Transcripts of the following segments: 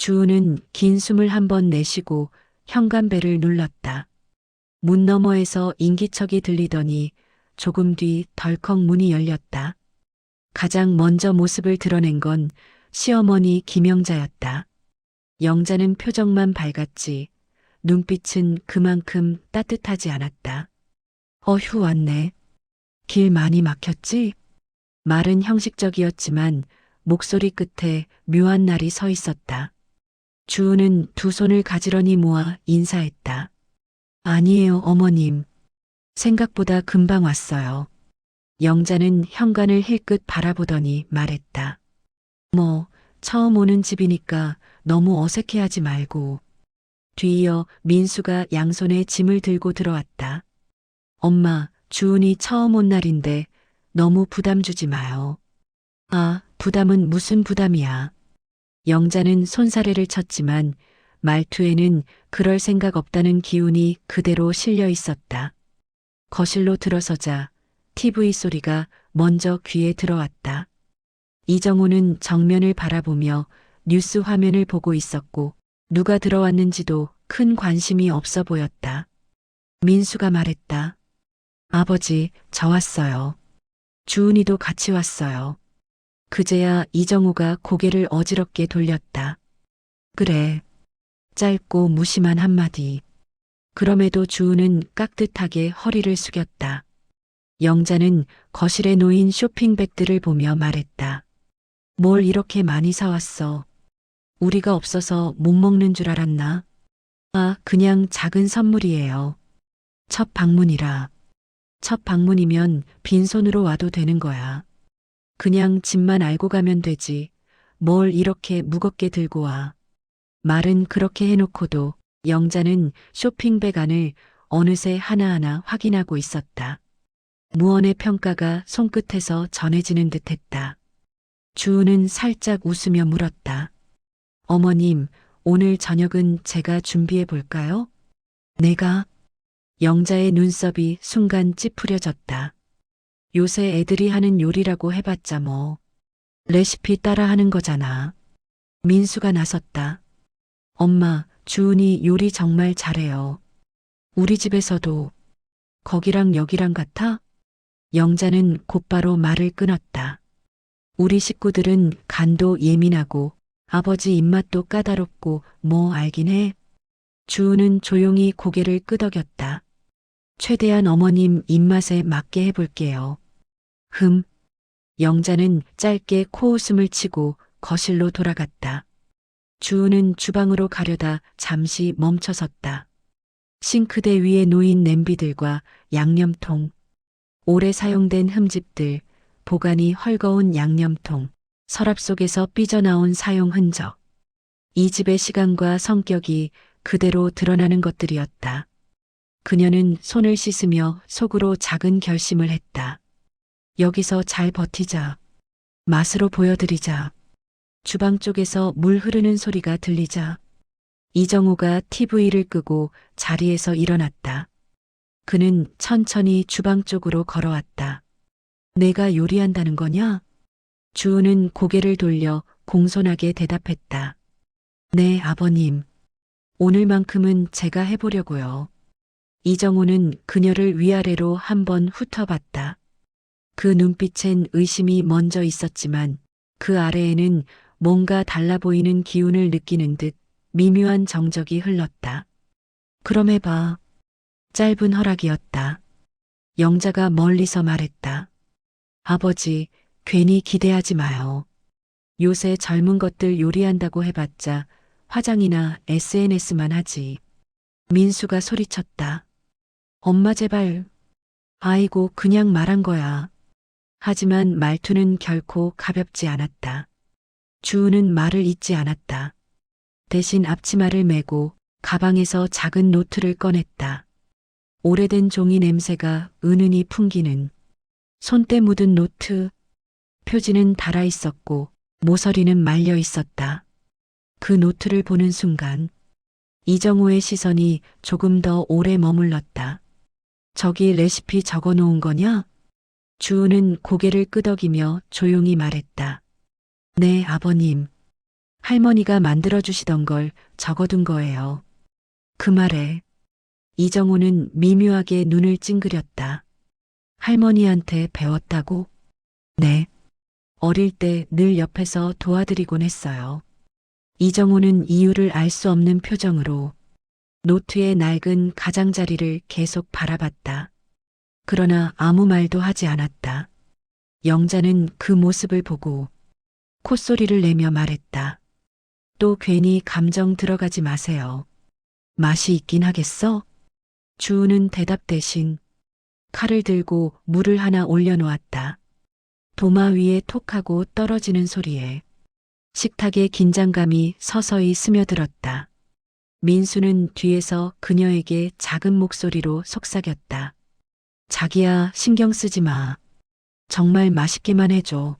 주우는 긴 숨을 한 번 내쉬고 현관벨을 눌렀다. 문 너머에서 인기척이 들리더니 조금 뒤 덜컥 문이 열렸다. 가장 먼저 모습을 드러낸 건 시어머니 김영자였다. 영자는 표정만 밝았지 눈빛은 그만큼 따뜻하지 않았다. 어휴 왔네. 길 많이 막혔지? 말은 형식적이었지만 목소리 끝에 묘한 날이 서 있었다. 주우는 두 손을 가지런히 모아 인사했다. 아니에요, 어머님. 생각보다 금방 왔어요. 영자는 현관을 힐끗 바라보더니 말했다. 뭐, 처음 오는 집이니까 너무 어색해하지 말고. 뒤이어 민수가 양손에 짐을 들고 들어왔다. 엄마, 주은이 처음 온 날인데 너무 부담 주지 마요. 아, 부담은 무슨 부담이야. 영자는 손사래를 쳤지만 말투에는 그럴 생각 없다는 기운이 그대로 실려 있었다. 거실로 들어서자 TV 소리가 먼저 귀에 들어왔다. 이정우는 정면을 바라보며 뉴스 화면을 보고 있었고 누가 들어왔는지도 큰 관심이 없어 보였다. 민수가 말했다. 아버지, 저 왔어요. 주은이도 같이 왔어요. 그제야 이정우가 고개를 어지럽게 돌렸다. 그래. 짧고 무심한 한마디. 그럼에도 주은은 깍듯하게 허리를 숙였다. 영자는 거실에 놓인 쇼핑백들을 보며 말했다. 뭘 이렇게 많이 사왔어. 우리가 없어서 못 먹는 줄 알았나? 아, 그냥 작은 선물이에요. 첫 방문이라. 첫 방문이면 빈손으로 와도 되는 거야. 그냥 집만 알고 가면 되지. 뭘 이렇게 무겁게 들고 와. 말은 그렇게 해놓고도 영자는 쇼핑백 안을 어느새 하나하나 확인하고 있었다. 무언의 평가가 손끝에서 전해지는 듯했다. 주우는 살짝 웃으며 물었다. 어머님, 오늘 저녁은 제가 준비해 볼까요? 내가? 영자의 눈썹이 순간 찌푸려졌다. 요새 애들이 하는 요리라고 해봤자 뭐. 레시피 따라 하는 거잖아. 민수가 나섰다. 엄마, 주은이 요리 정말 잘해요. 우리 집에서도 거기랑 여기랑 같아? 영자는 곧바로 말을 끊었다. 우리 식구들은 간도 예민하고 아버지 입맛도 까다롭고 뭐 알긴 해. 주은은 조용히 고개를 끄덕였다. 최대한 어머님 입맛에 맞게 해볼게요. 영자는 짧게 코웃음을 치고 거실로 돌아갔다. 주은은 주방으로 가려다 잠시 멈춰섰다. 싱크대 위에 놓인 냄비들과 양념통, 오래 사용된 흠집들, 보관이 헐거운 양념통, 서랍 속에서 삐져나온 사용 흔적. 이 집의 시간과 성격이 그대로 드러나는 것들이었다. 그녀는 손을 씻으며 속으로 작은 결심을 했다. 여기서 잘 버티자. 맛으로 보여드리자. 주방 쪽에서 물 흐르는 소리가 들리자. 이정우가 TV를 끄고 자리에서 일어났다. 그는 천천히 주방 쪽으로 걸어왔다. 내가 요리한다는 거냐? 주우는 고개를 돌려 공손하게 대답했다. 네, 아버님. 오늘만큼은 제가 해보려고요. 이정우는 그녀를 위아래로 한번 훑어봤다. 그 눈빛엔 의심이 먼저 있었지만 그 아래에는 뭔가 달라 보이는 기운을 느끼는 듯 미묘한 정적이 흘렀다. 그럼 해봐. 짧은 허락이었다. 영자가 멀리서 말했다. 아버지, 괜히 기대하지 마요. 요새 젊은 것들 요리한다고 해봤자 화장이나 SNS만 하지. 민수가 소리쳤다. 엄마 제발. 아이고, 그냥 말한 거야. 하지만 말투는 결코 가볍지 않았다. 주우는 말을 잇지 않았다. 대신 앞치마를 메고 가방에서 작은 노트를 꺼냈다. 오래된 종이 냄새가 은은히 풍기는 손때 묻은 노트. 표지는 닳아 있었고 모서리는 말려 있었다. 그 노트를 보는 순간 이정우의 시선이 조금 더 오래 머물렀다. 저기 레시피 적어 놓은 거냐? 주우는 고개를 끄덕이며 조용히 말했다. 네, 아버님. 할머니가 만들어주시던 걸 적어둔 거예요. 그 말에 이정호는 미묘하게 눈을 찡그렸다. 할머니한테 배웠다고? 네. 어릴 때 늘 옆에서 도와드리곤 했어요. 이정호는 이유를 알 수 없는 표정으로 노트의 낡은 가장자리를 계속 바라봤다. 그러나 아무 말도 하지 않았다. 영자는 그 모습을 보고 콧소리를 내며 말했다. 또 괜히 감정 들어가지 마세요. 맛이 있긴 하겠어? 주우는 대답 대신 칼을 들고 물을 하나 올려놓았다. 도마 위에 톡하고 떨어지는 소리에 식탁의 긴장감이 서서히 스며들었다. 민수는 뒤에서 그녀에게 작은 목소리로 속삭였다. 자기야, 신경 쓰지 마. 정말 맛있게만 해줘.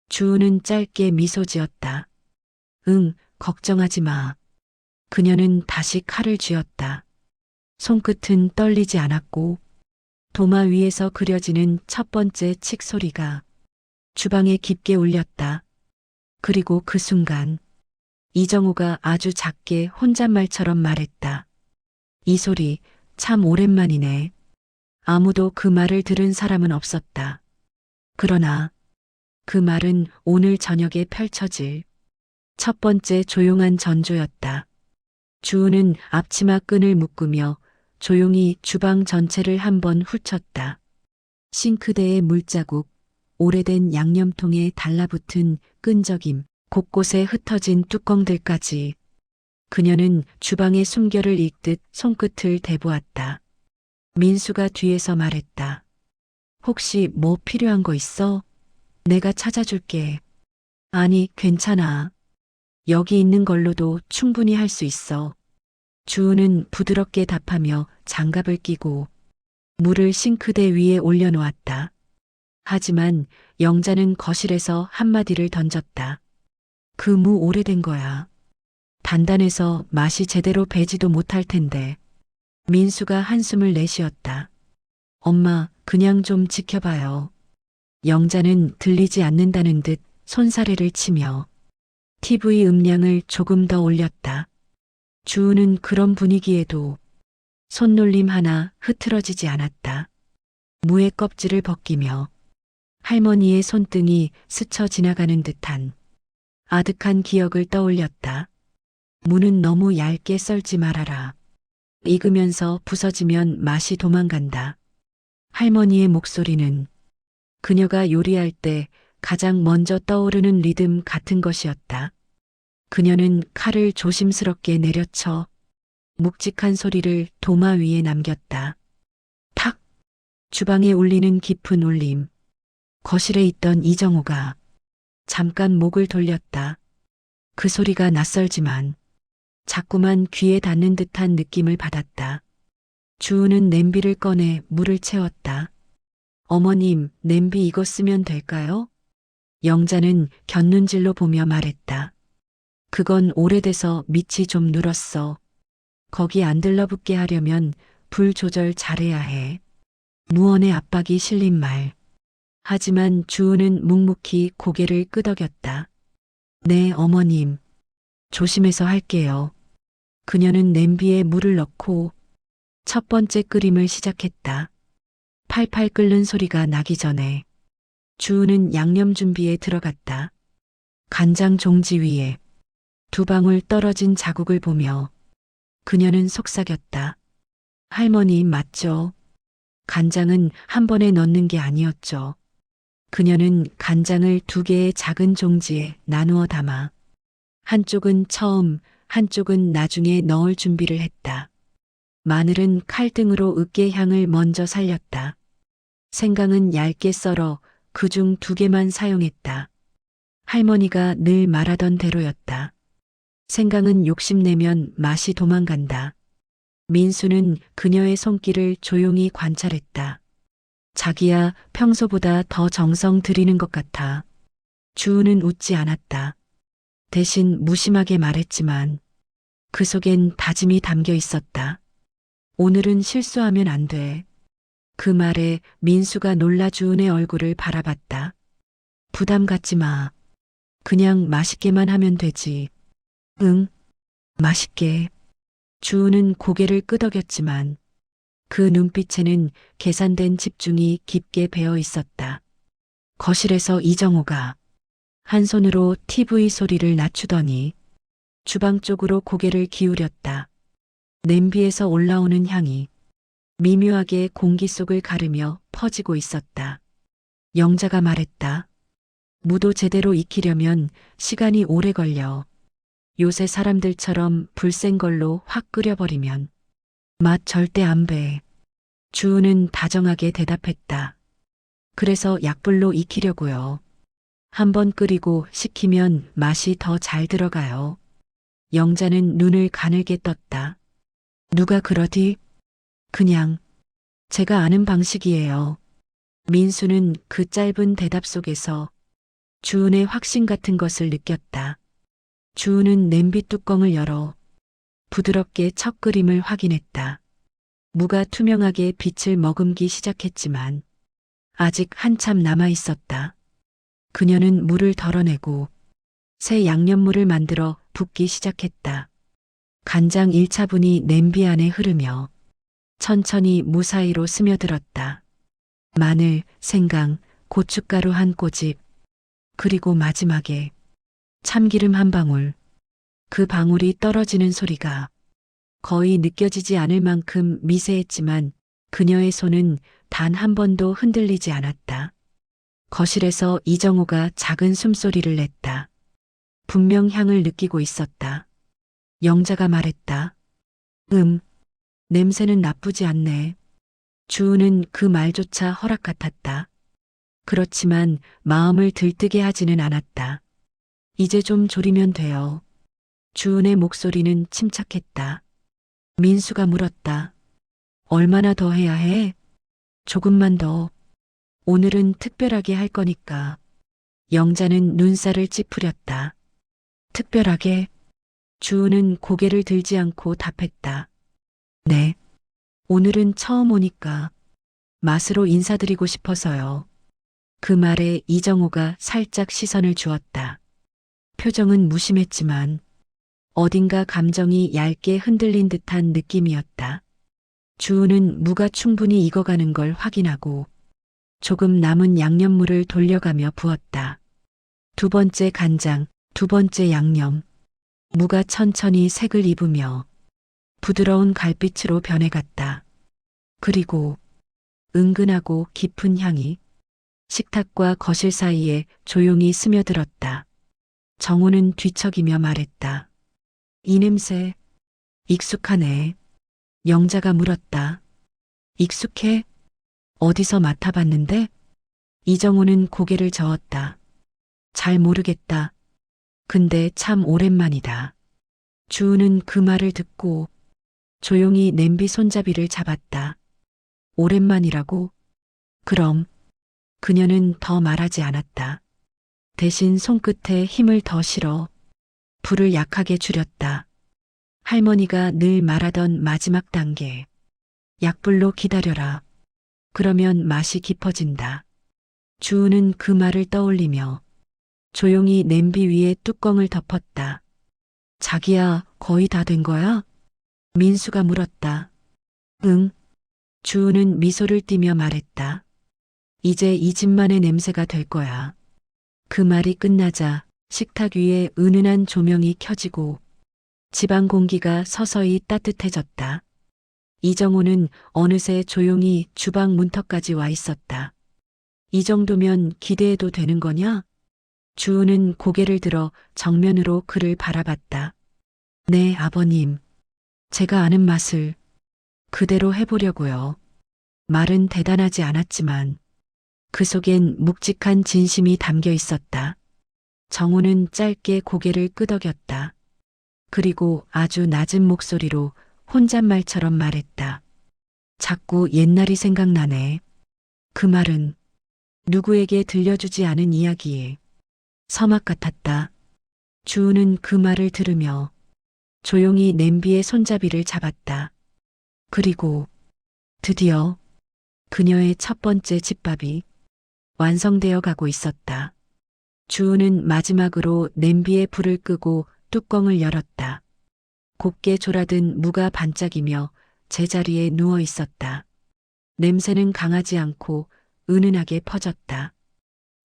주우는 짧게 미소 지었다. 응, 걱정하지 마. 그녀는 다시 칼을 쥐었다. 손끝은 떨리지 않았고 도마 위에서 그려지는 첫 번째 칙 소리가 주방에 깊게 울렸다. 그리고 그 순간 이정호가 아주 작게 혼잣말처럼 말했다. 이 소리 참 오랜만이네. 아무도 그 말을 들은 사람은 없었다. 그러나 그 말은 오늘 저녁에 펼쳐질 첫 번째 조용한 전조였다. 주우는 앞치마 끈을 묶으며 조용히 주방 전체를 한번 훑쳤다. 싱크대의 물자국, 오래된 양념통에 달라붙은 끈적임, 곳곳에 흩어진 뚜껑들까지. 그녀는 주방의 숨결을 읽듯 손끝을 대보았다. 민수가 뒤에서 말했다. 혹시 뭐 필요한 거 있어? 내가 찾아줄게. 아니, 괜찮아. 여기 있는 걸로도 충분히 할 수 있어. 주우는 부드럽게 답하며 장갑을 끼고 물을 싱크대 위에 올려놓았다. 하지만 영자는 거실에서 한마디를 던졌다. 그 무 오래된 거야. 단단해서 맛이 제대로 배지도 못할 텐데. 민수가 한숨을 내쉬었다. 엄마, 그냥 좀 지켜봐요. 영자는 들리지 않는다는 듯 손사래를 치며 TV 음량을 조금 더 올렸다. 주우는 그런 분위기에도 손놀림 하나 흐트러지지 않았다. 무의 껍질을 벗기며 할머니의 손등이 스쳐 지나가는 듯한 아득한 기억을 떠올렸다. 무는 너무 얇게 썰지 말아라. 익으면서 부서지면 맛이 도망간다. 할머니의 목소리는 그녀가 요리할 때 가장 먼저 떠오르는 리듬 같은 것이었다. 그녀는 칼을 조심스럽게 내려쳐 묵직한 소리를 도마 위에 남겼다. 탁! 주방에 울리는 깊은 울림. 거실에 있던 이정호가 잠깐 목을 돌렸다. 그 소리가 낯설지만 자꾸만 귀에 닿는 듯한 느낌을 받았다. 주우는 냄비를 꺼내 물을 채웠다. 어머님, 냄비 이거 쓰면 될까요? 영자는 곁눈질로 보며 말했다. 그건 오래돼서 밑이 좀 눌었어. 거기 안 들러붙게 하려면 불 조절 잘해야 해. 무언의 압박이 실린 말. 하지만 주우는 묵묵히 고개를 끄덕였다. 네, 어머님. 조심해서 할게요. 그녀는 냄비에 물을 넣고 첫 번째 끓임을 시작했다. 팔팔 끓는 소리가 나기 전에 주우는 양념 준비에 들어갔다. 간장 종지 위에 두 방울 떨어진 자국을 보며 그녀는 속삭였다. 할머니 맞죠? 간장은 한 번에 넣는 게 아니었죠. 그녀는 간장을 두 개의 작은 종지에 나누어 담아 한쪽은 처음, 한쪽은 나중에 넣을 준비를 했다. 마늘은 칼등으로 으깨 향을 먼저 살렸다. 생강은 얇게 썰어 그중 두 개만 사용했다. 할머니가 늘 말하던 대로였다. 생강은 욕심내면 맛이 도망간다. 민수는 그녀의 손길을 조용히 관찰했다. 자기야, 평소보다 더 정성 들이는 것 같아. 주우는 웃지 않았다. 대신 무심하게 말했지만 그 속엔 다짐이 담겨 있었다. 오늘은 실수하면 안 돼. 그 말에 민수가 놀라 주은의 얼굴을 바라봤다. 부담 갖지 마. 그냥 맛있게만 하면 되지. 응, 맛있게. 주우는 고개를 끄덕였지만 그 눈빛에는 계산된 집중이 깊게 배어 있었다. 거실에서 이정호가 한 손으로 TV 소리를 낮추더니 주방 쪽으로 고개를 기울였다. 냄비에서 올라오는 향이 미묘하게 공기 속을 가르며 퍼지고 있었다. 영자가 말했다. 무도 제대로 익히려면 시간이 오래 걸려. 요새 사람들처럼 불 센 걸로 확 끓여버리면 맛 절대 안 배. 주우는 다정하게 대답했다. 그래서 약불로 익히려고요. 한번 끓이고 식히면 맛이 더 잘 들어가요. 영자는 눈을 가늘게 떴다. 누가 그러디? 그냥 제가 아는 방식이에요. 민수는 그 짧은 대답 속에서 주은의 확신 같은 것을 느꼈다. 주은은 냄비 뚜껑을 열어 부드럽게 첫 끓임을 확인했다. 무가 투명하게 빛을 머금기 시작했지만 아직 한참 남아 있었다. 그녀는 물을 덜어내고 새 양념물을 만들어 붓기 시작했다. 간장 1차분이 냄비 안에 흐르며 천천히 무 사이로 스며들었다. 마늘, 생강, 고춧가루 한 꼬집, 그리고 마지막에 참기름 한 방울. 그 방울이 떨어지는 소리가 거의 느껴지지 않을 만큼 미세했지만 그녀의 손은 단 한 번도 흔들리지 않았다. 거실에서 이정호가 작은 숨소리를 냈다. 분명 향을 느끼고 있었다. 영자가 말했다. 냄새는 나쁘지 않네. 주우는 그 말조차 허락 같았다. 그렇지만 마음을 들뜨게 하지는 않았다. 이제 좀 졸이면 돼요. 주은의 목소리는 침착했다. 민수가 물었다. 얼마나 더 해야 해? 조금만 더. 오늘은 특별하게 할 거니까. 영자는 눈살을 찌푸렸다. 특별하게? 주은은 고개를 들지 않고 답했다. 네. 오늘은 처음 오니까 맛으로 인사드리고 싶어서요. 그 말에 이정호가 살짝 시선을 주었다. 표정은 무심했지만 어딘가 감정이 얇게 흔들린 듯한 느낌이었다. 주우는 무가 충분히 익어가는 걸 확인하고 조금 남은 양념물을 돌려가며 부었다. 두 번째 간장, 두 번째 양념. 무가 천천히 색을 입으며 부드러운 갈빛으로 변해갔다. 그리고 은근하고 깊은 향이 식탁과 거실 사이에 조용히 스며들었다. 정호는 뒤척이며 말했다. 이 냄새 익숙하네. 영자가 물었다. 익숙해? 어디서 맡아봤는데? 이정호는 고개를 저었다. 잘 모르겠다. 근데 참 오랜만이다. 주우는 그 말을 듣고 조용히 냄비 손잡이를 잡았다. 오랜만이라고? 그럼 그녀는 더 말하지 않았다. 대신 손끝에 힘을 더 실어 불을 약하게 줄였다. 할머니가 늘 말하던 마지막 단계. 약불로 기다려라. 그러면 맛이 깊어진다. 주우는 그 말을 떠올리며 조용히 냄비 위에 뚜껑을 덮었다. 자기야, 거의 다 된 거야? 민수가 물었다. 응. 주우는 미소를 띠며 말했다. 이제 이 집만의 냄새가 될 거야. 그 말이 끝나자 식탁 위에 은은한 조명이 켜지고 집안 공기가 서서히 따뜻해졌다. 이정호는 어느새 조용히 주방 문턱까지 와 있었다. 이 정도면 기대해도 되는 거냐? 주우는 고개를 들어 정면으로 그를 바라봤다. 네, 아버님. 제가 아는 맛을 그대로 해보려고요. 말은 대단하지 않았지만 그 속엔 묵직한 진심이 담겨 있었다. 정호는 짧게 고개를 끄덕였다. 그리고 아주 낮은 목소리로 혼잣말처럼 말했다. 자꾸 옛날이 생각나네. 그 말은 누구에게 들려주지 않은 이야기에 서막 같았다. 주우는 그 말을 들으며 조용히 냄비의 손잡이를 잡았다. 그리고 드디어 그녀의 첫 번째 집밥이 완성되어 가고 있었다. 주은은 마지막으로 냄비에 불을 끄고 뚜껑을 열었다. 곱게 졸아든 무가 반짝이며 제자리에 누워 있었다. 냄새는 강하지 않고 은은하게 퍼졌다.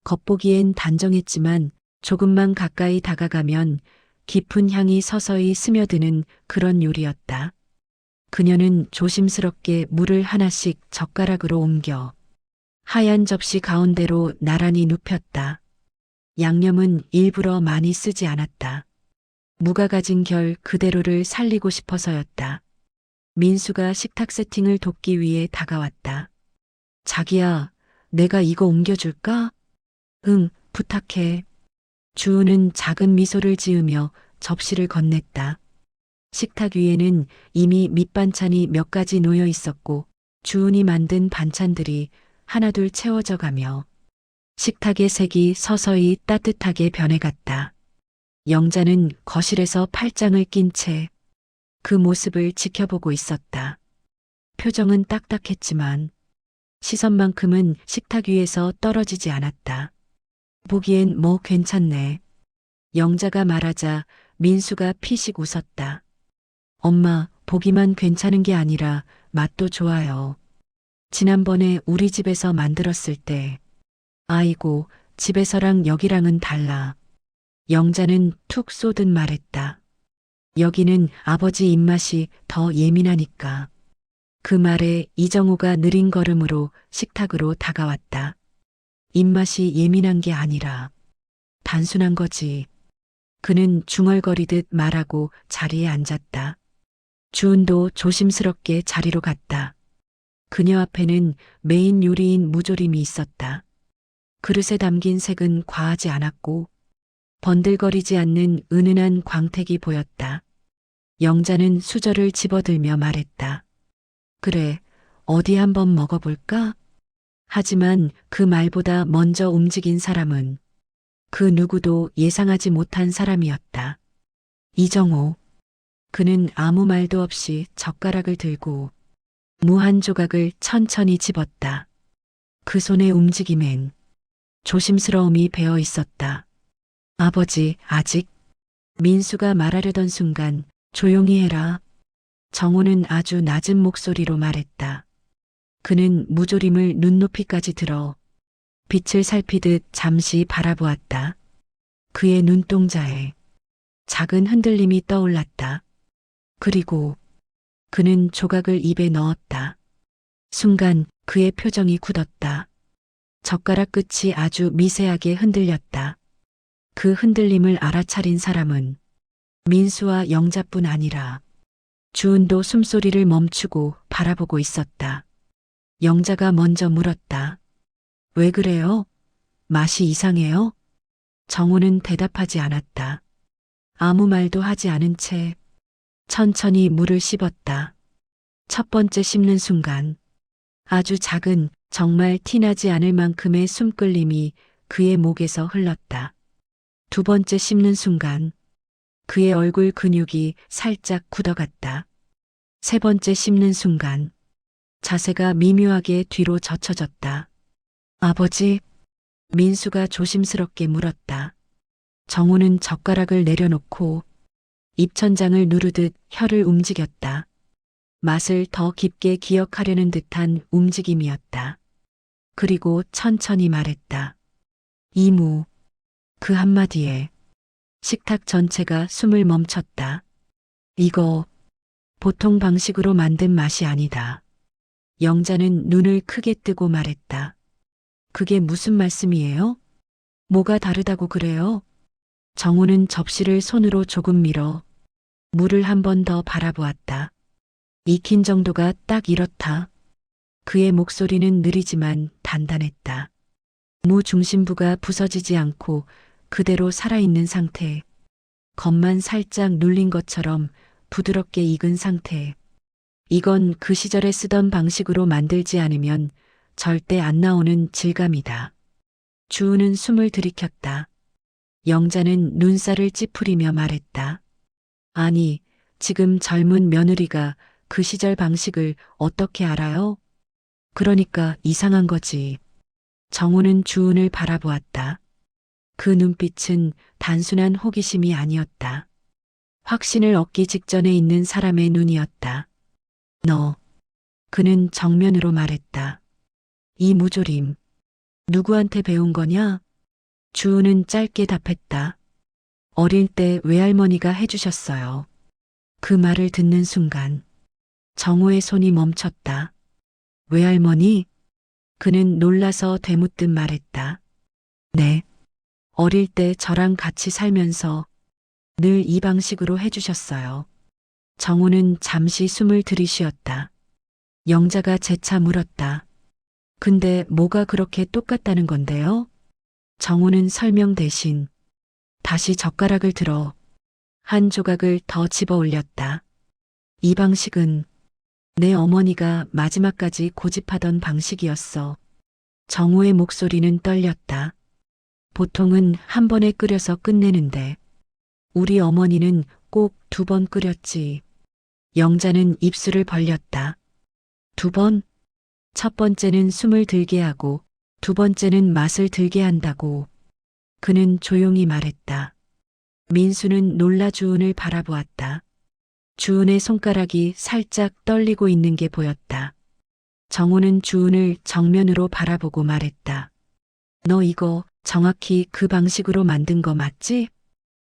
겉보기엔 단정했지만 조금만 가까이 다가가면 깊은 향이 서서히 스며드는 그런 요리였다. 그녀는 조심스럽게 물을 하나씩 젓가락으로 옮겨 하얀 접시 가운데로 나란히 눕혔다. 양념은 일부러 많이 쓰지 않았다. 무가 가진 결 그대로를 살리고 싶어서였다. 민수가 식탁 세팅을 돕기 위해 다가왔다. 자기야, 내가 이거 옮겨줄까? 응, 부탁해. 주은은 작은 미소를 지으며 접시를 건넸다. 식탁 위에는 이미 밑반찬이 몇 가지 놓여 있었고 주은이 만든 반찬들이 하나둘 채워져 가며 식탁의 색이 서서히 따뜻하게 변해갔다. 영자는 거실에서 팔짱을 낀 채 그 모습을 지켜보고 있었다. 표정은 딱딱했지만 시선만큼은 식탁 위에서 떨어지지 않았다. 보기엔 뭐 괜찮네. 영자가 말하자 민수가 피식 웃었다. 엄마, 보기만 괜찮은 게 아니라 맛도 좋아요. 지난번에 우리 집에서 만들었을 때, 아이고, 집에서랑 여기랑은 달라. 영자는 툭 쏘듯 말했다. 여기는 아버지 입맛이 더 예민하니까. 그 말에 이정호가 느린 걸음으로 식탁으로 다가왔다. 입맛이 예민한 게 아니라 단순한 거지. 그는 중얼거리듯 말하고 자리에 앉았다. 주은도 조심스럽게 자리로 갔다. 그녀 앞에는 메인 요리인 무조림이 있었다. 그릇에 담긴 색은 과하지 않았고 번들거리지 않는 은은한 광택이 보였다. 영자는 수저를 집어들며 말했다. 그래, 어디 한번 먹어볼까? 하지만 그 말보다 먼저 움직인 사람은 그 누구도 예상하지 못한 사람이었다. 이정호. 그는 아무 말도 없이 젓가락을 들고 무 한 조각을 천천히 집었다. 그 손의 움직임엔 조심스러움이 배어 있었다. 아버지, 아직? 민수가 말하려던 순간 조용히 해라. 정호는 아주 낮은 목소리로 말했다. 그는 무조림을 눈높이까지 들어 빛을 살피듯 잠시 바라보았다. 그의 눈동자에 작은 흔들림이 떠올랐다. 그리고 그는 조각을 입에 넣었다. 순간 그의 표정이 굳었다. 젓가락 끝이 아주 미세하게 흔들렸다. 그 흔들림을 알아차린 사람은 민수와 영자뿐 아니라 주은도 숨소리를 멈추고 바라보고 있었다. 영자가 먼저 물었다. 왜 그래요? 맛이 이상해요? 정호는 대답하지 않았다. 아무 말도 하지 않은 채 천천히 물을 씹었다. 첫 번째 씹는 순간 아주 작은 정말 티나지 않을 만큼의 숨끌림이 그의 목에서 흘렀다. 두 번째 씹는 순간 그의 얼굴 근육이 살짝 굳어갔다. 세 번째 씹는 순간 자세가 미묘하게 뒤로 젖혀졌다. 아버지, 민수가 조심스럽게 물었다. 정우는 젓가락을 내려놓고 입천장을 누르듯 혀를 움직였다. 맛을 더 깊게 기억하려는 듯한 움직임이었다. 그리고 천천히 말했다. 이무. 그 한마디에 식탁 전체가 숨을 멈췄다. 이거 보통 방식으로 만든 맛이 아니다. 영자는 눈을 크게 뜨고 말했다. 그게 무슨 말씀이에요? 뭐가 다르다고 그래요? 정우는 접시를 손으로 조금 밀어 물을 한 번 더 바라보았다. 익힌 정도가 딱 이렇다. 그의 목소리는 느리지만 단단했다. 무 중심부가 부서지지 않고 그대로 살아있는 상태. 겉만 살짝 눌린 것처럼 부드럽게 익은 상태. 이건 그 시절에 쓰던 방식으로 만들지 않으면 절대 안 나오는 질감이다. 주우는 숨을 들이켰다. 영자는 눈살을 찌푸리며 말했다. 아니, 지금 젊은 며느리가 그 시절 방식을 어떻게 알아요? 그러니까 이상한 거지. 정우는 주은을 바라보았다. 그 눈빛은 단순한 호기심이 아니었다. 확신을 얻기 직전에 있는 사람의 눈이었다. 너, 그는 정면으로 말했다. 이 무조림, 누구한테 배운 거냐? 주우는 짧게 답했다. 어릴 때 외할머니가 해주셨어요. 그 말을 듣는 순간 정호의 손이 멈췄다. 외할머니? 그는 놀라서 되묻듯 말했다. 네. 어릴 때 저랑 같이 살면서 늘 이 방식으로 해주셨어요. 정호는 잠시 숨을 들이쉬었다. 영자가 재차 물었다. 근데 뭐가 그렇게 똑같다는 건데요? 정호는 설명 대신 다시 젓가락을 들어 한 조각을 더 집어 올렸다. 이 방식은 내 어머니가 마지막까지 고집하던 방식이었어. 정호의 목소리는 떨렸다. 보통은 한 번에 끓여서 끝내는데 우리 어머니는 꼭 2번 끓였지. 영자는 입술을 벌렸다. 2번? 첫 번째는 숨을 들게 하고 2번째는 맛을 들게 한다고. 그는 조용히 말했다. 민수는 놀라 주은을 바라보았다. 주은의 손가락이 살짝 떨리고 있는 게 보였다. 정호는 주은을 정면으로 바라보고 말했다. 너 이거 정확히 그 방식으로 만든 거 맞지?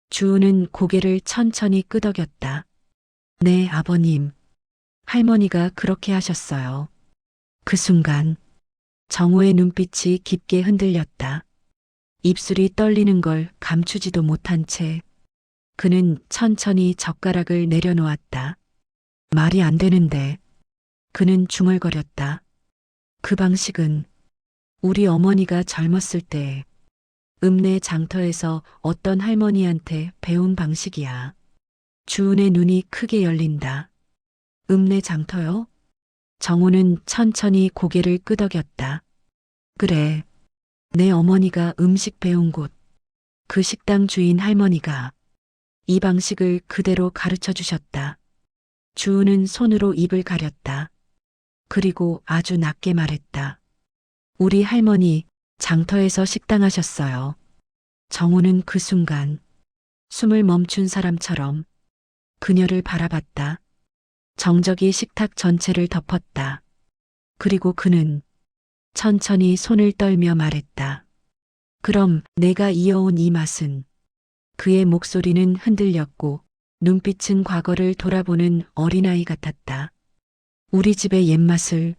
주은은 고개를 천천히 끄덕였다. 네, 아버님. 할머니가 그렇게 하셨어요. 그 순간 정호의 눈빛이 깊게 흔들렸다. 입술이 떨리는 걸 감추지도 못한 채 그는 천천히 젓가락을 내려놓았다. 말이 안 되는데 그는 중얼거렸다. 그 방식은 우리 어머니가 젊었을 때 읍내 장터에서 어떤 할머니한테 배운 방식이야. 주은의 눈이 크게 열린다. 읍내 장터요? 정호는 천천히 고개를 끄덕였다. 그래, 내 어머니가 음식 배운 곳, 그 식당 주인 할머니가 이 방식을 그대로 가르쳐 주셨다. 주은은 손으로 입을 가렸다. 그리고 아주 낮게 말했다. 우리 할머니 장터에서 식당 하셨어요. 정호는 그 순간 숨을 멈춘 사람처럼 그녀를 바라봤다. 정적이 식탁 전체를 덮었다. 그리고 그는 천천히 손을 떨며 말했다. 그럼 내가 이어온 이 맛은. 그의 목소리는 흔들렸고 눈빛은 과거를 돌아보는 어린아이 같았다. 우리 집의 옛맛을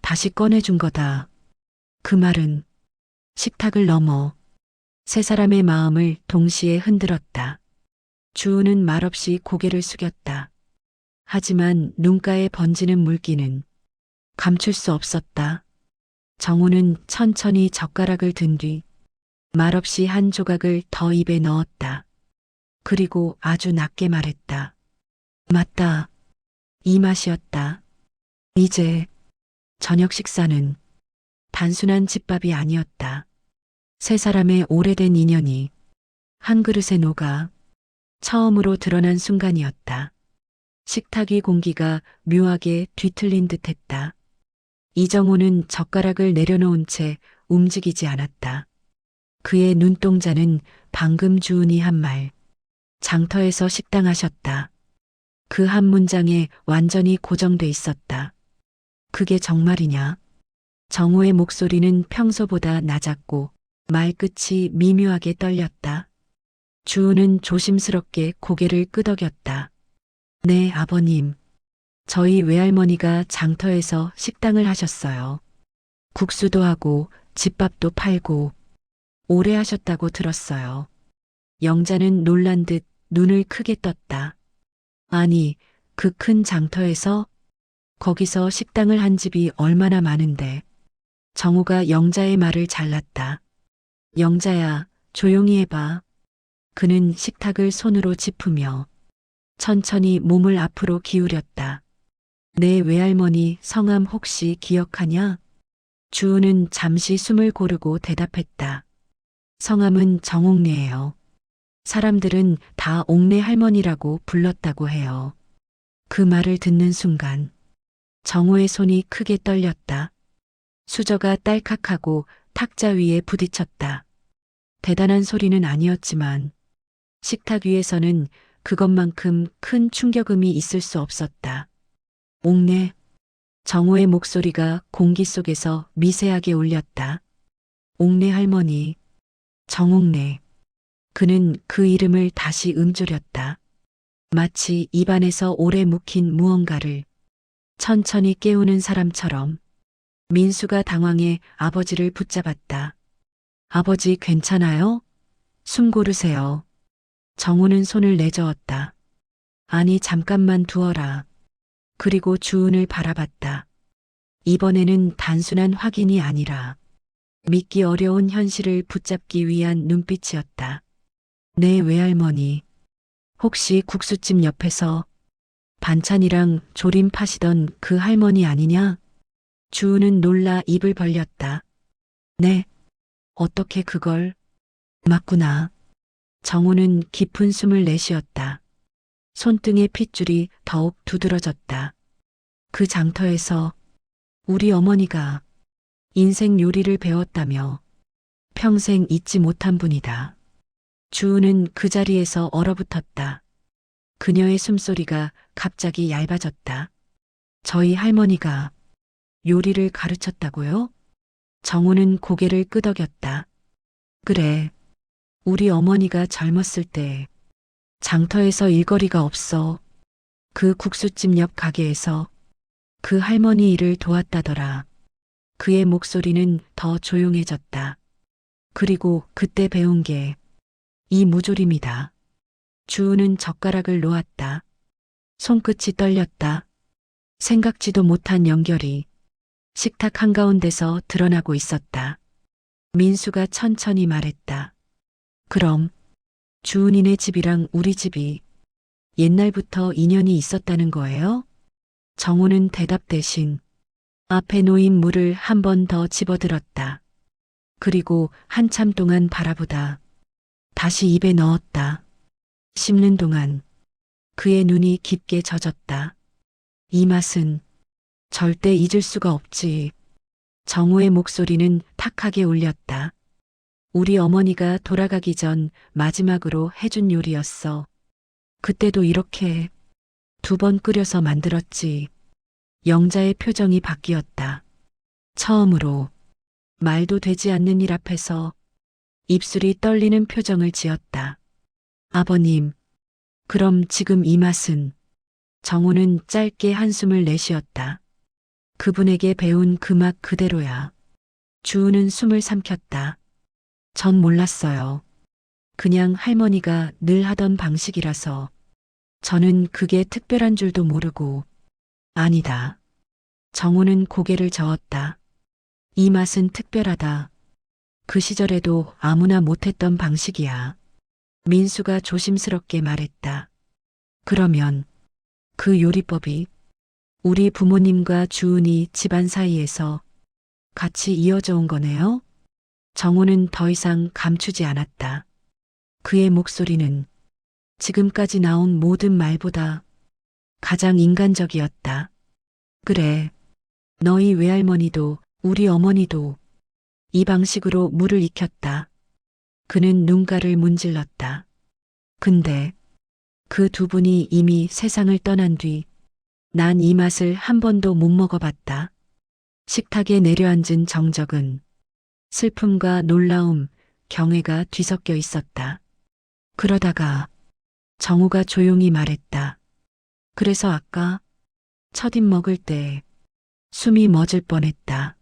다시 꺼내준 거다. 그 말은 식탁을 넘어 세 사람의 마음을 동시에 흔들었다. 주우는 말없이 고개를 숙였다. 하지만 눈가에 번지는 물기는 감출 수 없었다. 정호는 천천히 젓가락을 든 뒤 말없이 한 조각을 더 입에 넣었다. 그리고 아주 낮게 말했다. 맞다. 이 맛이었다. 이제 저녁 식사는 단순한 집밥이 아니었다. 세 사람의 오래된 인연이 한 그릇에 녹아 처음으로 드러난 순간이었다. 식탁 위 공기가 묘하게 뒤틀린 듯했다. 이정호는 젓가락을 내려놓은 채 움직이지 않았다. 그의 눈동자는 방금 주은이 한 말, 장터에서 식당 하셨다. 그 한 문장에 완전히 고정돼 있었다. 그게 정말이냐? 정호의 목소리는 평소보다 낮았고 말끝이 미묘하게 떨렸다. 주은은 조심스럽게 고개를 끄덕였다. 네, 아버님. 저희 외할머니가 장터에서 식당을 하셨어요. 국수도 하고 집밥도 팔고 오래 하셨다고 들었어요. 영자는 놀란 듯 눈을 크게 떴다. 아니, 그 큰 장터에서 거기서 식당을 한 집이 얼마나 많은데. 정호가 영자의 말을 잘랐다. 영자야, 조용히 해봐. 그는 식탁을 손으로 짚으며 천천히 몸을 앞으로 기울였다. 내 외할머니 성함 혹시 기억하냐? 주은은 잠시 숨을 고르고 대답했다. 성함은 정옥래예요. 사람들은 다 옥래 할머니라고 불렀다고 해요. 그 말을 듣는 순간 정호의 손이 크게 떨렸다. 수저가 딸깍하고 탁자 위에 부딪혔다. 대단한 소리는 아니었지만 식탁 위에서는 그것만큼 큰 충격음이 있을 수 없었다. 옥내, 정호의 목소리가 공기 속에서 미세하게 울렸다. 옥내 할머니, 정옥내. 그는 그 이름을 다시 음조렸다. 마치 입안에서 오래 묵힌 무언가를 천천히 깨우는 사람처럼. 민수가 당황해 아버지를 붙잡았다. 아버지 괜찮아요? 숨 고르세요. 정우는 손을 내저었다. 아니 잠깐만 두어라. 그리고 주은을 바라봤다. 이번에는 단순한 확인이 아니라 믿기 어려운 현실을 붙잡기 위한 눈빛이었다. 내 외할머니. 혹시 국수집 옆에서 반찬이랑 조림 파시던 그 할머니 아니냐? 주은은 놀라 입을 벌렸다. 네. 어떻게 그걸? 맞구나. 정우는 깊은 숨을 내쉬었다. 손등의 핏줄이 더욱 두드러졌다. 그 장터에서 우리 어머니가 인생 요리를 배웠다며 평생 잊지 못한 분이다. 주은은 그 자리에서 얼어붙었다. 그녀의 숨소리가 갑자기 얇아졌다. 저희 할머니가 요리를 가르쳤다고요? 정우는 고개를 끄덕였다. 그래. 우리 어머니가 젊었을 때 장터에서 일거리가 없어 그 국수집 옆 가게에서 그 할머니 일을 도왔다더라. 그의 목소리는 더 조용해졌다. 그리고 그때 배운 게 이 무조림이다. 주은은 젓가락을 놓았다. 손끝이 떨렸다. 생각지도 못한 연결이 식탁 한가운데서 드러나고 있었다. 민수가 천천히 말했다. 그럼 주은이네 집이랑 우리 집이 옛날부터 인연이 있었다는 거예요? 정우는 대답 대신 앞에 놓인 물을 한 번 더 집어들었다. 그리고 한참 동안 바라보다 다시 입에 넣었다. 씹는 동안 그의 눈이 깊게 젖었다. 이 맛은 절대 잊을 수가 없지. 정우의 목소리는 탁하게 울렸다. 우리 어머니가 돌아가기 전 마지막으로 해준 요리였어. 그때도 이렇게 2번 끓여서 만들었지. 영자의 표정이 바뀌었다. 처음으로 말도 되지 않는 일 앞에서 입술이 떨리는 표정을 지었다. 아버님, 그럼 지금 이 맛은? 정우는 짧게 한숨을 내쉬었다. 그분에게 배운 그 맛 그대로야. 주은은 숨을 삼켰다. 전 몰랐어요. 그냥 할머니가 늘 하던 방식이라서 저는 그게 특별한 줄도 모르고. 아니다. 정우는 고개를 저었다. 이 맛은 특별하다. 그 시절에도 아무나 못했던 방식이야. 민수가 조심스럽게 말했다. 그러면 그 요리법이 우리 부모님과 주은이 집안 사이에서 같이 이어져 온 거네요? 정우는 더 이상 감추지 않았다. 그의 목소리는 지금까지 나온 모든 말보다 가장 인간적이었다. 그래, 너희 외할머니도 우리 어머니도 이 방식으로 물을 익혔다. 그는 눈가를 문질렀다. 근데 그 2분이 이미 세상을 떠난 뒤 난 이 맛을 한 번도 못 먹어봤다. 식탁에 내려앉은 정적은 슬픔과 놀라움, 경외가 뒤섞여 있었다. 그러다가 정우가 조용히 말했다. 그래서 아까 첫입 먹을 때 숨이 멎을 뻔했다.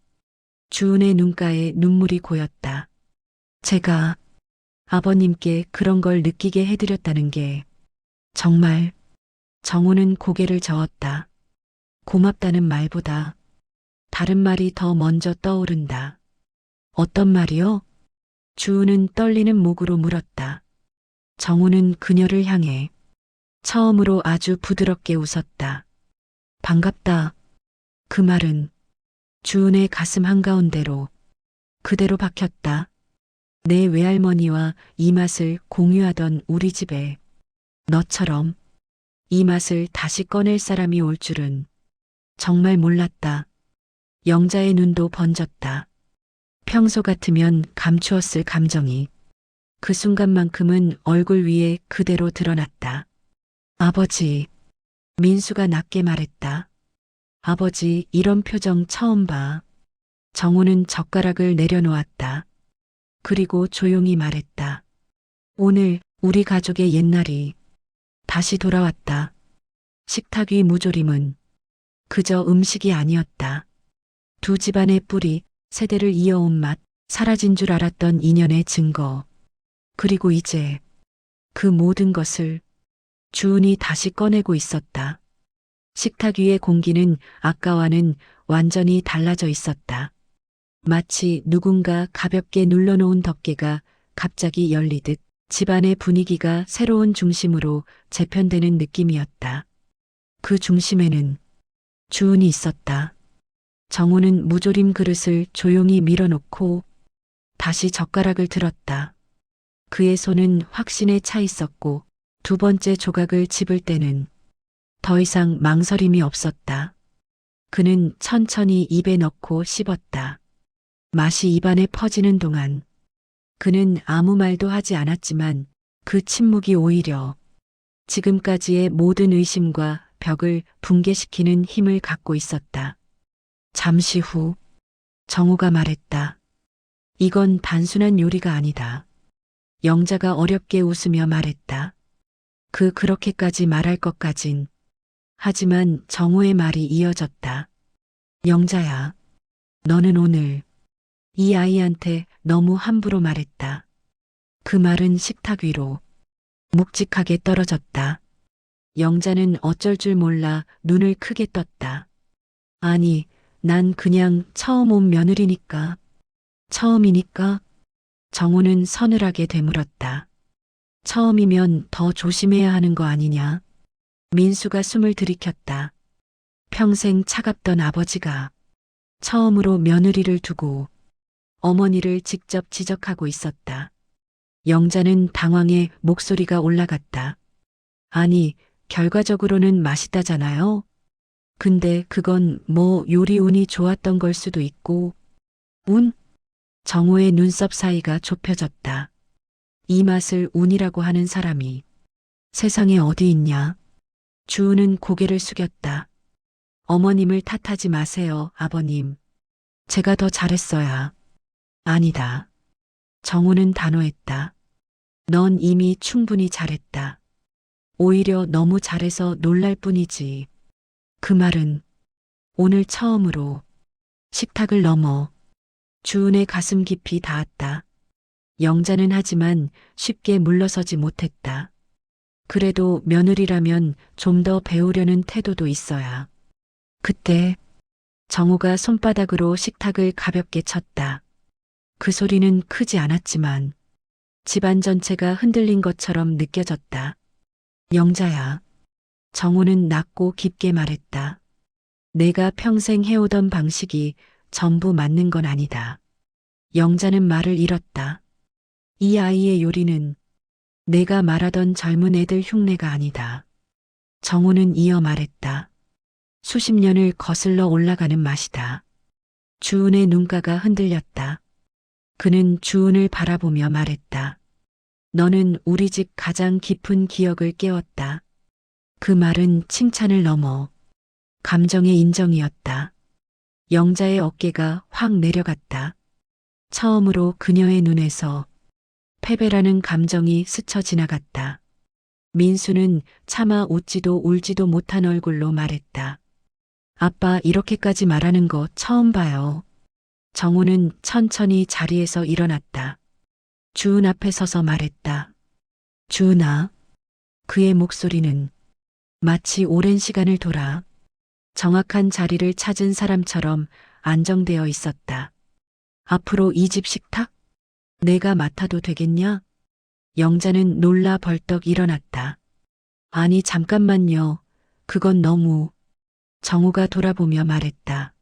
주은의 눈가에 눈물이 고였다. 제가 아버님께 그런 걸 느끼게 해드렸다는 게 정말. 정우는 고개를 저었다. 고맙다는 말보다 다른 말이 더 먼저 떠오른다. 어떤 말이요? 주은은 떨리는 목으로 물었다. 정우는 그녀를 향해 처음으로 아주 부드럽게 웃었다. 반갑다. 그 말은 주은의 가슴 한가운데로 그대로 박혔다. 내 외할머니와 이 맛을 공유하던 우리 집에 너처럼 이 맛을 다시 꺼낼 사람이 올 줄은 정말 몰랐다. 영자의 눈도 번졌다. 평소 같으면 감추었을 감정이 그 순간만큼은 얼굴 위에 그대로 드러났다. 아버지, 민수가 낮게 말했다. 아버지, 이런 표정 처음 봐. 정우는 젓가락을 내려놓았다. 그리고 조용히 말했다. 오늘 우리 가족의 옛날이 다시 돌아왔다. 식탁 위 무조림은 그저 음식이 아니었다. 두 집안의 뿌리, 세대를 이어온 맛, 사라진 줄 알았던 인연의 증거. 그리고 이제 그 모든 것을 주은이 다시 꺼내고 있었다. 식탁 위의 공기는 아까와는 완전히 달라져 있었다. 마치 누군가 가볍게 눌러놓은 덮개가 갑자기 열리듯 집안의 분위기가 새로운 중심으로 재편되는 느낌이었다. 그 중심에는 주은이 있었다. 정우는 무조림 그릇을 조용히 밀어놓고 다시 젓가락을 들었다. 그의 손은 확신에 차 있었고 두 번째 조각을 집을 때는 더 이상 망설임이 없었다. 그는 천천히 입에 넣고 씹었다. 맛이 입안에 퍼지는 동안 그는 아무 말도 하지 않았지만 그 침묵이 오히려 지금까지의 모든 의심과 벽을 붕괴시키는 힘을 갖고 있었다. 잠시 후 정우가 말했다. 이건 단순한 요리가 아니다. 영자가 어렵게 웃으며 말했다. 그렇게까지 말할 것까진. 하지만 정우의 말이 이어졌다. 영자야, 너는 오늘 이 아이한테 너무 함부로 말했다. 그 말은 식탁 위로 묵직하게 떨어졌다. 영자는 어쩔 줄 몰라 눈을 크게 떴다. 아니, 난 그냥 처음 온 며느리니까. 처음이니까? 정우는 서늘하게 되물었다. 처음이면 더 조심해야 하는 거 아니냐? 민수가 숨을 들이켰다. 평생 차갑던 아버지가 처음으로 며느리를 두고 어머니를 직접 지적하고 있었다. 영자는 당황해 목소리가 올라갔다. 아니, 결과적으로는 맛있다잖아요. 근데 그건 뭐 요리 운이 좋았던 걸 수도 있고. 운? 정우의 눈썹 사이가 좁혀졌다. 이 맛을 운이라고 하는 사람이 세상에 어디 있냐? 주은은 고개를 숙였다. 어머님을 탓하지 마세요, 아버님. 제가 더 잘했어야. 아니다. 정우는 단호했다. 넌 이미 충분히 잘했다. 오히려 너무 잘해서 놀랄 뿐이지. 그 말은 오늘 처음으로 식탁을 넘어 주은의 가슴 깊이 닿았다. 영자는 하지만 쉽게 물러서지 못했다. 그래도 며느리라면 좀 더 배우려는 태도도 있어야. 그때 정우가 손바닥으로 식탁을 가볍게 쳤다. 그 소리는 크지 않았지만 집안 전체가 흔들린 것처럼 느껴졌다. 영자야. 정우는 낮고 깊게 말했다. 내가 평생 해오던 방식이 전부 맞는 건 아니다. 영자는 말을 잃었다. 이 아이의 요리는 내가 말하던 젊은 애들 흉내가 아니다. 정우는 이어 말했다. 수십 년을 거슬러 올라가는 맛이다. 주은의 눈가가 흔들렸다. 그는 주은을 바라보며 말했다. 너는 우리 집 가장 깊은 기억을 깨웠다. 그 말은 칭찬을 넘어 감정의 인정이었다. 영자의 어깨가 확 내려갔다. 처음으로 그녀의 눈에서 패배라는 감정이 스쳐 지나갔다. 민수는 차마 웃지도 울지도 못한 얼굴로 말했다. 아빠 이렇게까지 말하는 거 처음 봐요. 정우는 천천히 자리에서 일어났다. 주은 앞에 서서 말했다. 주은아. 그의 목소리는 마치 오랜 시간을 돌아 정확한 자리를 찾은 사람처럼 안정되어 있었다. 앞으로 이 집 식탁? 내가 맡아도 되겠냐? 영자는 놀라 벌떡 일어났다. 아니, 잠깐만요. 그건 너무. 정우가 돌아보며 말했다.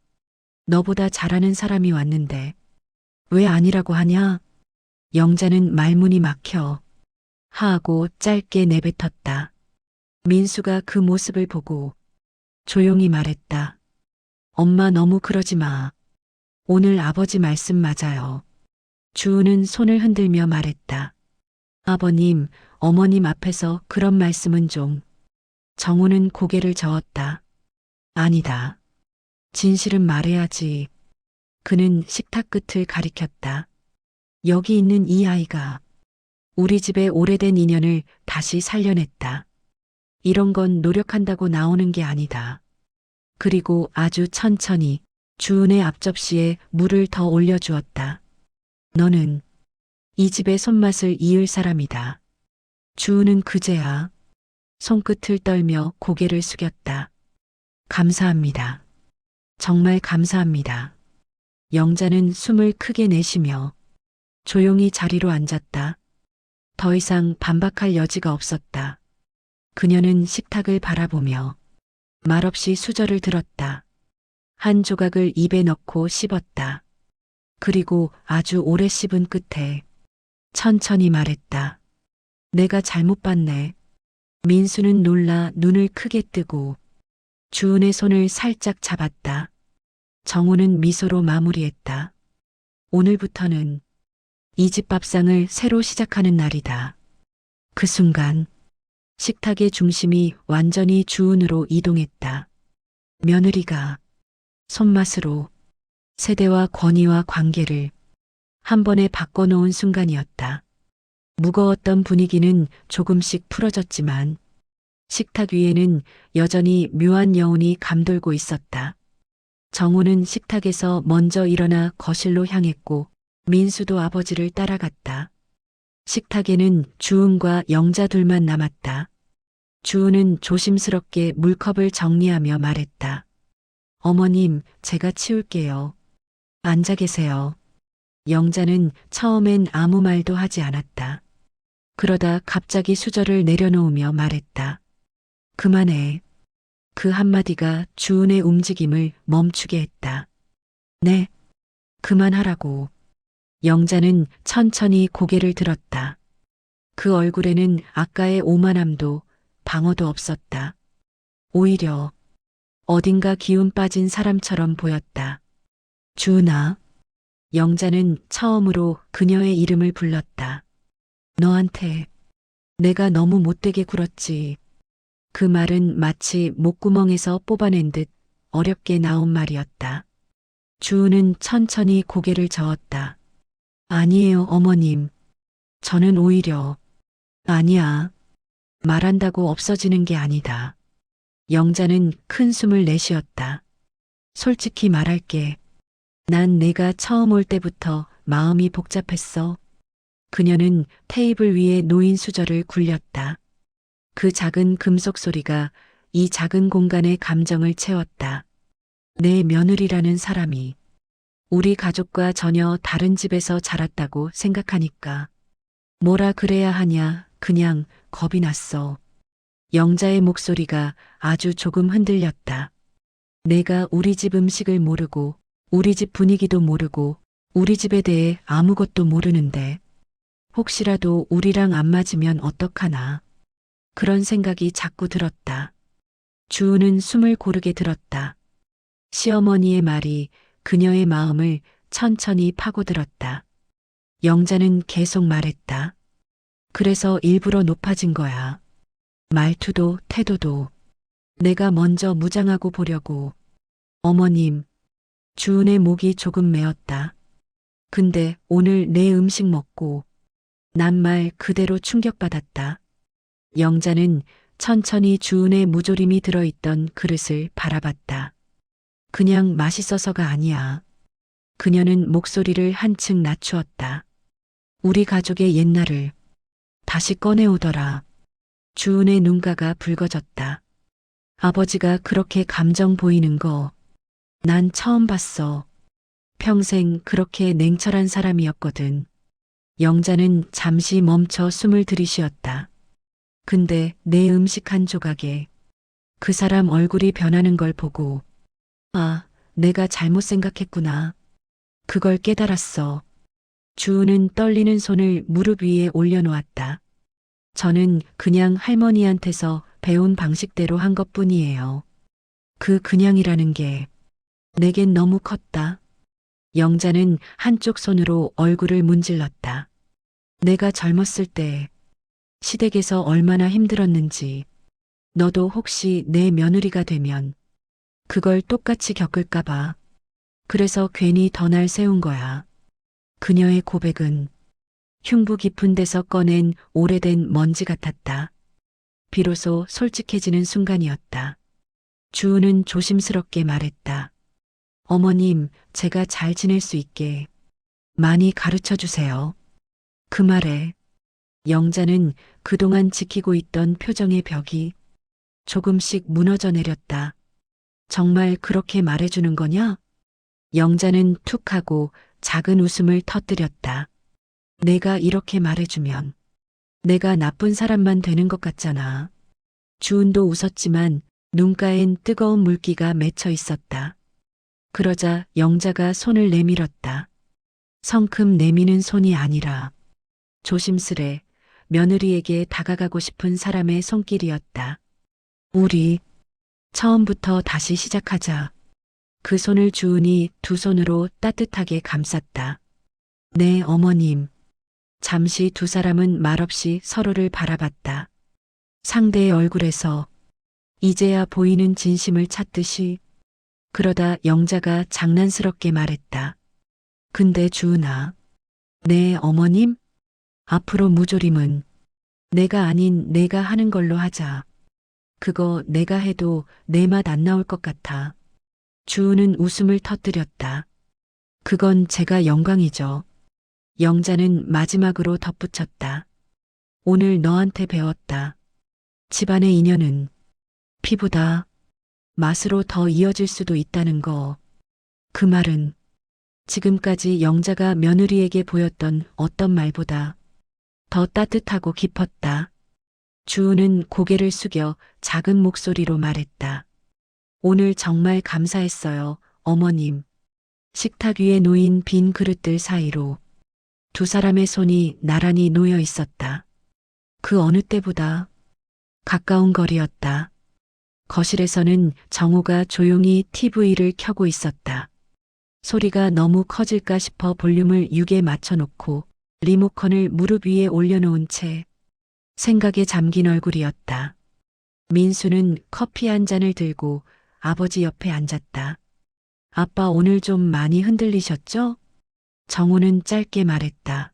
너보다 잘하는 사람이 왔는데 왜 아니라고 하냐? 영자는 말문이 막혀 하고 짧게 내뱉었다. 민수가 그 모습을 보고 조용히 말했다. 엄마 너무 그러지 마. 오늘 아버지 말씀 맞아요. 주은은 손을 흔들며 말했다. 아버님, 어머님 앞에서 그런 말씀은 좀. 정우는 고개를 저었다. 아니다. 진실은 말해야지. 그는 식탁 끝을 가리켰다. 여기 있는 이 아이가 우리 집의 오래된 인연을 다시 살려냈다. 이런 건 노력한다고 나오는 게 아니다. 그리고 아주 천천히 주은의 앞접시에 물을 더 올려주었다. 너는 이 집의 손맛을 이을 사람이다. 주은은 그제야 손끝을 떨며 고개를 숙였다. 감사합니다. 정말 감사합니다. 영자는 숨을 크게 내쉬며 조용히 자리로 앉았다. 더 이상 반박할 여지가 없었다. 그녀는 식탁을 바라보며 말없이 수저를 들었다. 한 조각을 입에 넣고 씹었다. 그리고 아주 오래 씹은 끝에 천천히 말했다. 내가 잘못 봤네. 민수는 놀라 눈을 크게 뜨고 주은의 손을 살짝 잡았다. 정우는 미소로 마무리했다. 오늘부터는 이 집 밥상을 새로 시작하는 날이다. 그 순간 식탁의 중심이 완전히 주은으로 이동했다. 며느리가 손맛으로 세대와 권위와 관계를 한 번에 바꿔놓은 순간이었다. 무거웠던 분위기는 조금씩 풀어졌지만 식탁 위에는 여전히 묘한 여운이 감돌고 있었다. 정우는 식탁에서 먼저 일어나 거실로 향했고 민수도 아버지를 따라갔다. 식탁에는 주은과 영자 둘만 남았다. 주은은 조심스럽게 물컵을 정리하며 말했다. 어머님, 제가 치울게요. 앉아 계세요. 영자는 처음엔 아무 말도 하지 않았다. 그러다 갑자기 수저를 내려놓으며 말했다. 그만해. 그 한마디가 주은의 움직임을 멈추게 했다. 네, 그만하라고. 영자는 천천히 고개를 들었다. 그 얼굴에는 아까의 오만함도 방어도 없었다. 오히려 어딘가 기운 빠진 사람처럼 보였다. 주은아. 영자는 처음으로 그녀의 이름을 불렀다. 너한테 내가 너무 못되게 굴었지. 그 말은 마치 목구멍에서 뽑아낸 듯 어렵게 나온 말이었다. 주은은 천천히 고개를 저었다. 아니에요, 어머님. 저는 오히려 아니야. 말한다고 없어지는 게 아니다. 영자는 큰 숨을 내쉬었다. 솔직히 말할게. 난 내가 처음 올 때부터 마음이 복잡했어. 그녀는 테이블 위에 놓인 수저를 굴렸다. 그 작은 금속 소리가 이 작은 공간의 감정을 채웠다. 내 며느리라는 사람이 우리 가족과 전혀 다른 집에서 자랐다고 생각하니까 뭐라 그래야 하냐 그냥 겁이 났어. 영자의 목소리가 아주 조금 흔들렸다. 내가 우리 집 음식을 모르고 우리 집 분위기도 모르고 우리 집에 대해 아무것도 모르는데 혹시라도 우리랑 안 맞으면 어떡하나. 그런 생각이 자꾸 들었다. 주은은 숨을 고르게 들었다. 시어머니의 말이 그녀의 마음을 천천히 파고들었다. 영자는 계속 말했다. 그래서 일부러 높아진 거야. 말투도 태도도 내가 먼저 무장하고 보려고. 어머님, 주은의 목이 조금 메었다. 근데 오늘 내 음식 먹고 난 말 그대로 충격받았다. 영자는 천천히 주은의 무조림이 들어있던 그릇을 바라봤다. 그냥 맛있어서가 아니야. 그녀는 목소리를 한층 낮추었다. 우리 가족의 옛날을 다시 꺼내오더라. 주은의 눈가가 붉어졌다. 아버지가 그렇게 감정 보이는 거 난 처음 봤어. 평생 그렇게 냉철한 사람이었거든. 영자는 잠시 멈춰 숨을 들이쉬었다. 근데 내 음식 한 조각에 그 사람 얼굴이 변하는 걸 보고 아, 내가 잘못 생각했구나. 그걸 깨달았어. 주은은 떨리는 손을 무릎 위에 올려놓았다. 저는 그냥 할머니한테서 배운 방식대로 한 것뿐이에요. 그 그냥이라는 게 내겐 너무 컸다. 영자는 한쪽 손으로 얼굴을 문질렀다. 내가 젊었을 때 시댁에서 얼마나 힘들었는지 너도 혹시 내 며느리가 되면 그걸 똑같이 겪을까봐 그래서 괜히 더 날 세운 거야. 그녀의 고백은 흉부 깊은 데서 꺼낸 오래된 먼지 같았다. 비로소 솔직해지는 순간이었다. 주은은 조심스럽게 말했다. 어머님, 제가 잘 지낼 수 있게 많이 가르쳐 주세요. 그 말에 영자는 그동안 지키고 있던 표정의 벽이 조금씩 무너져 내렸다. 정말 그렇게 말해주는 거냐? 영자는 툭 하고 작은 웃음을 터뜨렸다. 내가 이렇게 말해주면 내가 나쁜 사람만 되는 것 같잖아. 주은도 웃었지만 눈가엔 뜨거운 물기가 맺혀 있었다. 그러자 영자가 손을 내밀었다. 성큼 내미는 손이 아니라 조심스레 며느리에게 다가가고 싶은 사람의 손길이었다. 우리 처음부터 다시 시작하자. 그 손을 주은이 두 손으로 따뜻하게 감쌌다. 네, 어머님. 잠시 두 사람은 말없이 서로를 바라봤다. 상대의 얼굴에서 이제야 보이는 진심을 찾듯이. 그러다 영자가 장난스럽게 말했다. 근데 주은아, 네, 어머님? 앞으로 무조림은 내가 아닌 내가 하는 걸로 하자. 그거 내가 해도 내 맛 안 나올 것 같아. 주은은 웃음을 터뜨렸다. 그건 제가 영광이죠. 영자는 마지막으로 덧붙였다. 오늘 너한테 배웠다. 집안의 인연은 피보다 맛으로 더 이어질 수도 있다는 거. 그 말은 지금까지 영자가 며느리에게 보였던 어떤 말보다 더 따뜻하고 깊었다. 주은은 고개를 숙여 작은 목소리로 말했다. 오늘 정말 감사했어요, 어머님. 식탁 위에 놓인 빈 그릇들 사이로 두 사람의 손이 나란히 놓여 있었다. 그 어느 때보다 가까운 거리였다. 거실에서는 정호가 조용히 TV를 켜고 있었다. 소리가 너무 커질까 싶어 볼륨을 6에 맞춰놓고 리모컨을 무릎 위에 올려놓은 채 생각에 잠긴 얼굴이었다. 민수는 커피 한 잔을 들고 아버지 옆에 앉았다. 아빠 오늘 좀 많이 흔들리셨죠? 정호는 짧게 말했다.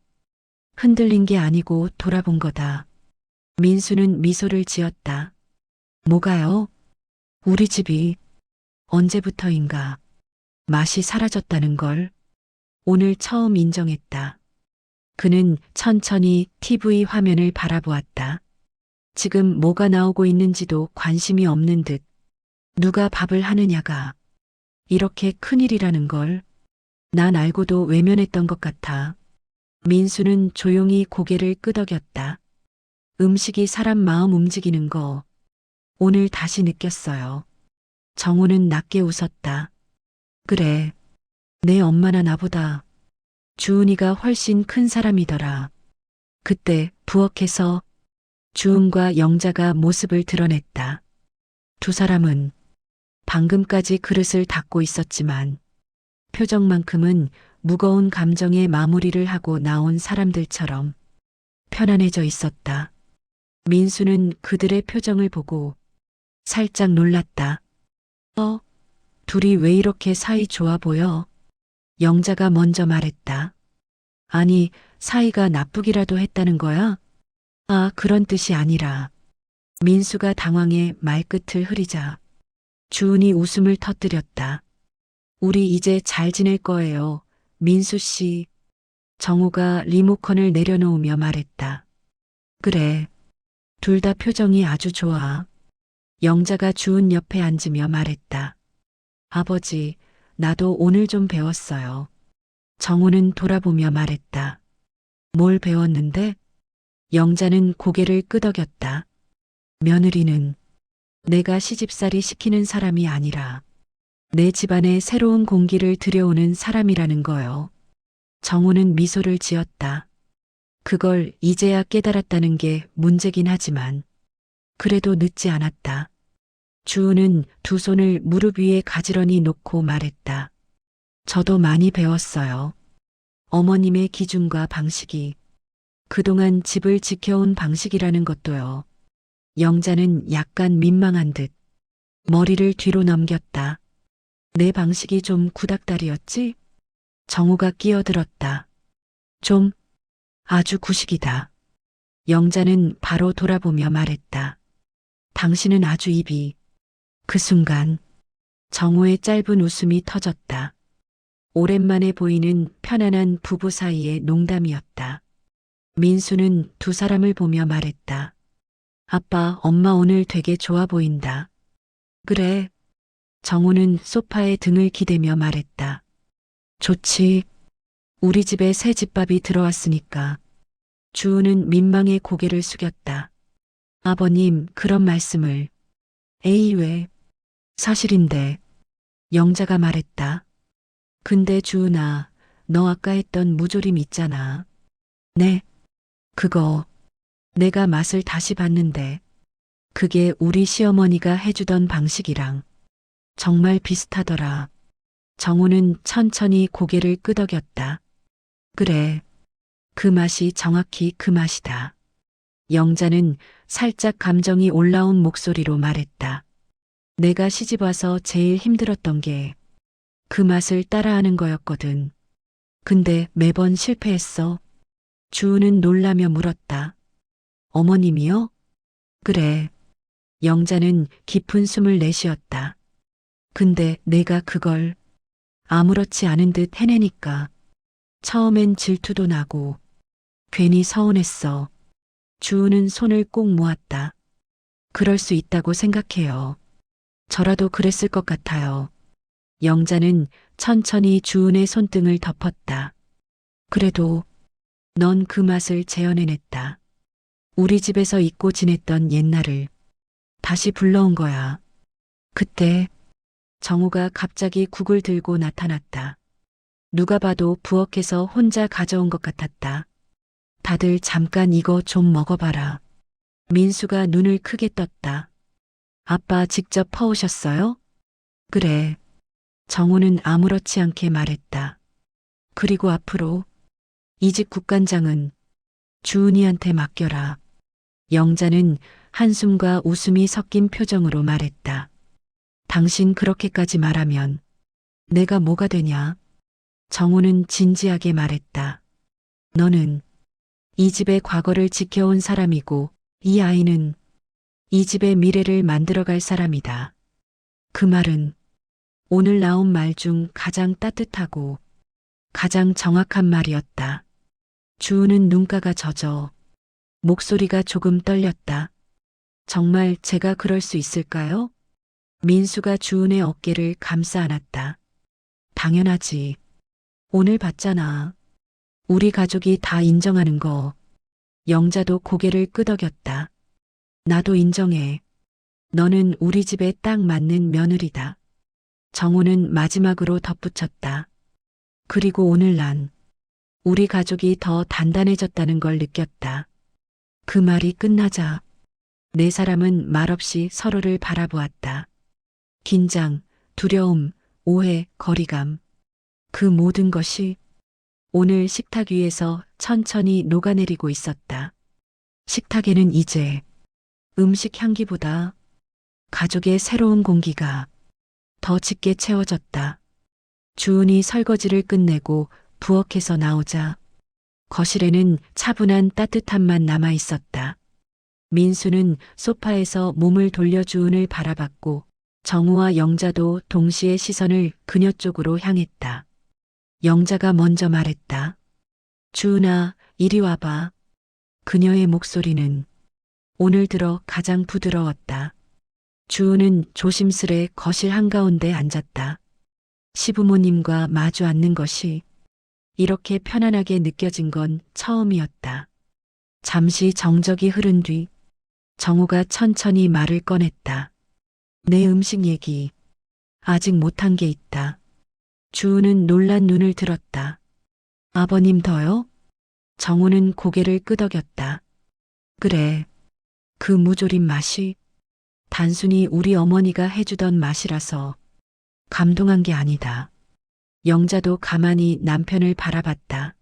흔들린 게 아니고 돌아본 거다. 민수는 미소를 지었다. 뭐가요? 우리 집이 언제부터인가 맛이 사라졌다는 걸 오늘 처음 인정했다. 그는 천천히 TV 화면을 바라보았다. 지금 뭐가 나오고 있는지도 관심이 없는 듯 누가 밥을 하느냐가 이렇게 큰일이라는 걸 난 알고도 외면했던 것 같아. 민수는 조용히 고개를 끄덕였다. 음식이 사람 마음 움직이는 거 오늘 다시 느꼈어요. 정호는 낮게 웃었다. 그래, 내 엄마나 나보다 주은이가 훨씬 큰 사람이더라. 그때 부엌에서 주은과 영자가 모습을 드러냈다. 두 사람은 방금까지 그릇을 닦고 있었지만 표정만큼은 무거운 감정의 마무리를 하고 나온 사람들처럼 편안해져 있었다. 민수는 그들의 표정을 보고 살짝 놀랐다. 둘이 왜 이렇게 사이 좋아 보여? 영자가 먼저 말했다. 아니, 사이가 나쁘기라도 했다는 거야? 아, 그런 뜻이 아니라. 민수가 당황해 말끝을 흐리자 주은이 웃음을 터뜨렸다. 우리 이제 잘 지낼 거예요, 민수 씨. 정우가 리모컨을 내려놓으며 말했다. 그래. 둘 다 표정이 아주 좋아. 영자가 주은 옆에 앉으며 말했다. 아버지, 나도 오늘 좀 배웠어요. 정우는 돌아보며 말했다. 뭘 배웠는데? 영자는 고개를 끄덕였다. 며느리는 내가 시집살이 시키는 사람이 아니라 내 집안에 새로운 공기를 들여오는 사람이라는 거요. 정우는 미소를 지었다. 그걸 이제야 깨달았다는 게 문제긴 하지만 그래도 늦지 않았다. 주은은 두 손을 무릎 위에 가지런히 놓고 말했다. 저도 많이 배웠어요. 어머님의 기준과 방식이 그동안 집을 지켜온 방식이라는 것도요. 영자는 약간 민망한 듯 머리를 뒤로 넘겼다. 내 방식이 좀 구닥다리였지? 정우가 끼어들었다. 좀 아주 구식이다. 영자는 바로 돌아보며 말했다. 당신은 아주 입이. 그 순간 정우의 짧은 웃음이 터졌다. 오랜만에 보이는 편안한 부부 사이의 농담이었다. 민수는 두 사람을 보며 말했다. 아빠, 엄마 오늘 되게 좋아 보인다. 그래. 정우는 소파에 등을 기대며 말했다. 좋지. 우리 집에 새 집밥이 들어왔으니까. 주우는 민망해 고개를 숙였다. 아버님, 그런 말씀을. 에이, 왜? 사실인데. 영자가 말했다. 근데 주은아, 너 아까 했던 무조림 있잖아. 네. 그거 내가 맛을 다시 봤는데 그게 우리 시어머니가 해주던 방식이랑 정말 비슷하더라. 정우는 천천히 고개를 끄덕였다. 그래. 그 맛이 정확히 그 맛이다. 영자는 살짝 감정이 올라온 목소리로 말했다. 내가 시집 와서 제일 힘들었던 게 그 맛을 따라하는 거였거든. 근데 매번 실패했어. 주우는 놀라며 물었다. 어머님이요? 그래. 영자는 깊은 숨을 내쉬었다. 근데 내가 그걸 아무렇지 않은 듯 해내니까 처음엔 질투도 나고 괜히 서운했어. 주우는 손을 꼭 모았다. 그럴 수 있다고 생각해요. 저라도 그랬을 것 같아요. 영자는 천천히 주은의 손등을 덮었다. 그래도 넌 그 맛을 재현해냈다. 우리 집에서 잊고 지냈던 옛날을 다시 불러온 거야. 그때 정우가 갑자기 국을 들고 나타났다. 누가 봐도 부엌에서 혼자 가져온 것 같았다. 다들 잠깐 이거 좀 먹어봐라. 민수가 눈을 크게 떴다. 아빠 직접 퍼오셨어요? 그래. 정우는 아무렇지 않게 말했다. 그리고 앞으로 이 집 국간장은 주은이한테 맡겨라. 영자는 한숨과 웃음이 섞인 표정으로 말했다. 당신 그렇게까지 말하면 내가 뭐가 되냐? 정우는 진지하게 말했다. 너는 이 집의 과거를 지켜온 사람이고 이 아이는 이 집의 미래를 만들어갈 사람이다. 그 말은 오늘 나온 말 중 가장 따뜻하고 가장 정확한 말이었다. 주우는 눈가가 젖어 목소리가 조금 떨렸다. 정말 제가 그럴 수 있을까요? 민수가 주은의 어깨를 감싸 안았다. 당연하지. 오늘 봤잖아. 우리 가족이 다 인정하는 거. 영자도 고개를 끄덕였다. 나도 인정해. 너는 우리 집에 딱 맞는 며느리다. 정우는 마지막으로 덧붙였다. 그리고 오늘 난 우리 가족이 더 단단해졌다는 걸 느꼈다. 그 말이 끝나자 네 사람은 말없이 서로를 바라보았다. 긴장, 두려움, 오해, 거리감. 그 모든 것이 오늘 식탁 위에서 천천히 녹아내리고 있었다. 식탁에는 이제 음식 향기보다 가족의 새로운 공기가 더 짙게 채워졌다. 주은이 설거지를 끝내고 부엌에서 나오자 거실에는 차분한 따뜻함만 남아 있었다. 민수는 소파에서 몸을 돌려 주은을 바라봤고 정우와 영자도 동시에 시선을 그녀 쪽으로 향했다. 영자가 먼저 말했다. 주은아, 이리 와봐. 그녀의 목소리는 오늘 들어 가장 부드러웠다. 주은은 조심스레 거실 한가운데 앉았다. 시부모님과 마주 앉는 것이 이렇게 편안하게 느껴진 건 처음이었다. 잠시 정적이 흐른 뒤 정우가 천천히 말을 꺼냈다. 내 음식 얘기 아직 못한 게 있다. 주우는 놀란 눈을 들었다. 아버님 더요? 정우는 고개를 끄덕였다. 그래. 그 무조림 맛이 단순히 우리 어머니가 해주던 맛이라서 감동한 게 아니다. 영자도 가만히 남편을 바라봤다.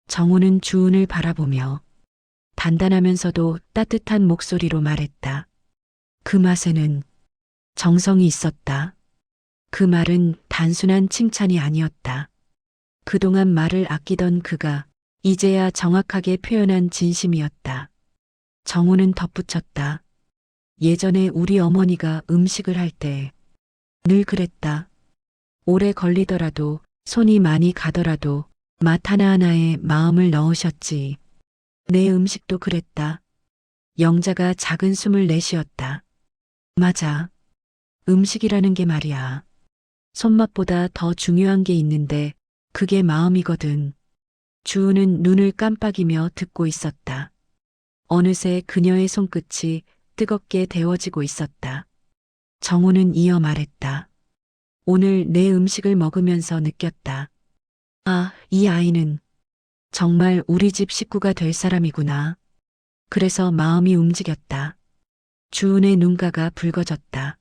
정우는 주은을 바라보며 단단하면서도 따뜻한 목소리로 말했다. 그 맛에는 정성이 있었다. 그 말은 단순한 칭찬이 아니었다. 그동안 말을 아끼던 그가 이제야 정확하게 표현한 진심이었다. 정우는 덧붙였다. 예전에 우리 어머니가 음식을 할 때 늘 그랬다. 오래 걸리더라도 손이 많이 가더라도 맛 하나하나에 마음을 넣으셨지. 내 음식도 그랬다. 영자가 작은 숨을 내쉬었다. 맞아. 음식이라는 게 말이야. 손맛보다 더 중요한 게 있는데 그게 마음이거든. 주우는 눈을 깜빡이며 듣고 있었다. 어느새 그녀의 손끝이 뜨겁게 데워지고 있었다. 정우는 이어 말했다. 오늘 내 음식을 먹으면서 느꼈다. 아, 이 아이는 정말 우리 집 식구가 될 사람이구나. 그래서 마음이 움직였다. 주은의 눈가가 붉어졌다.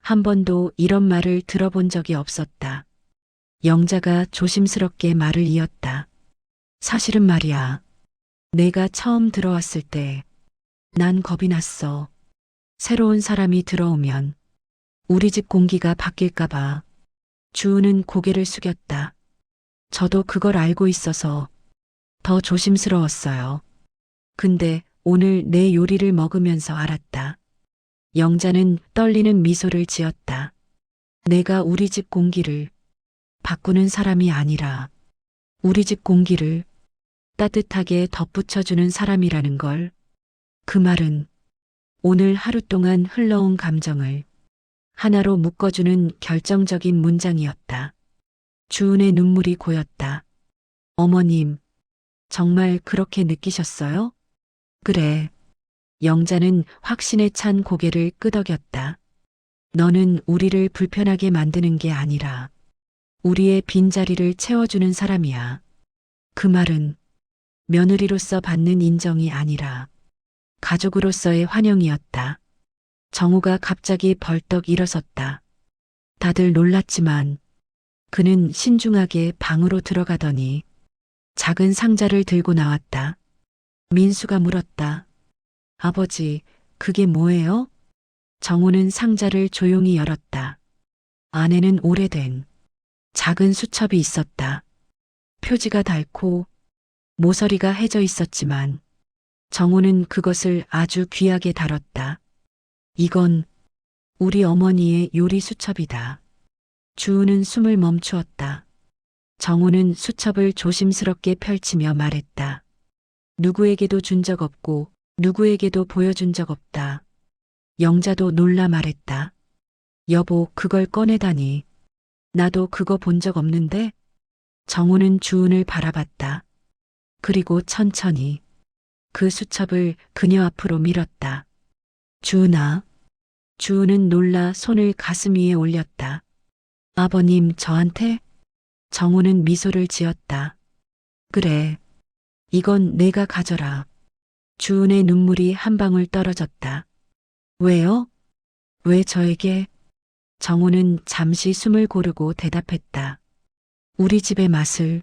한 번도 이런 말을 들어본 적이 없었다. 영자가 조심스럽게 말을 이었다. 사실은 말이야. 내가 처음 들어왔을 때 난 겁이 났어. 새로운 사람이 들어오면 우리 집 공기가 바뀔까봐. 주은은 고개를 숙였다. 저도 그걸 알고 있어서 더 조심스러웠어요. 근데 오늘 내 요리를 먹으면서 알았다. 영자는 떨리는 미소를 지었다. 내가 우리 집 공기를 바꾸는 사람이 아니라 우리 집 공기를 따뜻하게 덧붙여주는 사람이라는 걸. 그 말은 오늘 하루 동안 흘러온 감정을 하나로 묶어주는 결정적인 문장이었다. 주은의 눈물이 고였다. 어머님, 정말 그렇게 느끼셨어요? 그래. 영자는 확신에 찬 고개를 끄덕였다. 너는 우리를 불편하게 만드는 게 아니라 우리의 빈자리를 채워주는 사람이야. 그 말은 며느리로서 받는 인정이 아니라 가족으로서의 환영이었다. 정우가 갑자기 벌떡 일어섰다. 다들 놀랐지만 그는 신중하게 방으로 들어가더니 작은 상자를 들고 나왔다. 민수가 물었다. 아버지, 그게 뭐예요? 정우는 상자를 조용히 열었다. 안에는 오래된 작은 수첩이 있었다. 표지가 닳고 모서리가 해져 있었지만 정우는 그것을 아주 귀하게 다뤘다. 이건 우리 어머니의 요리 수첩이다. 주우는 숨을 멈추었다. 정우는 수첩을 조심스럽게 펼치며 말했다. 누구에게도 준 적 없고 누구에게도 보여준 적 없다. 영자도 놀라 말했다. 여보, 그걸 꺼내다니. 나도 그거 본 적 없는데? 정우는 주은을 바라봤다. 그리고 천천히 그 수첩을 그녀 앞으로 밀었다. 주은아. 주은은 놀라 손을 가슴 위에 올렸다. 아버님, 저한테? 정우는 미소를 지었다. 그래. 이건 내가 가져라. 주은의 눈물이 한 방울 떨어졌다. 왜요? 왜 저에게? 정우는 잠시 숨을 고르고 대답했다. 우리 집의 맛을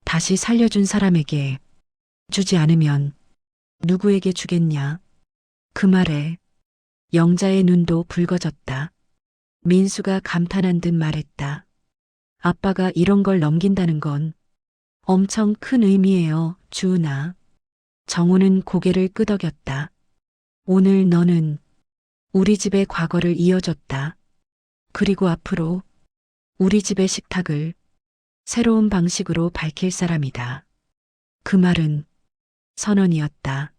다시 살려준 사람에게 주지 않으면 누구에게 주겠냐? 그 말에 영자의 눈도 붉어졌다. 민수가 감탄한 듯 말했다. 아빠가 이런 걸 넘긴다는 건 엄청 큰 의미예요, 주은아. 정우는 고개를 끄덕였다. 오늘 너는 우리 집의 과거를 이어줬다. 그리고 앞으로 우리 집의 식탁을 새로운 방식으로 밝힐 사람이다. 그 말은 선언이었다.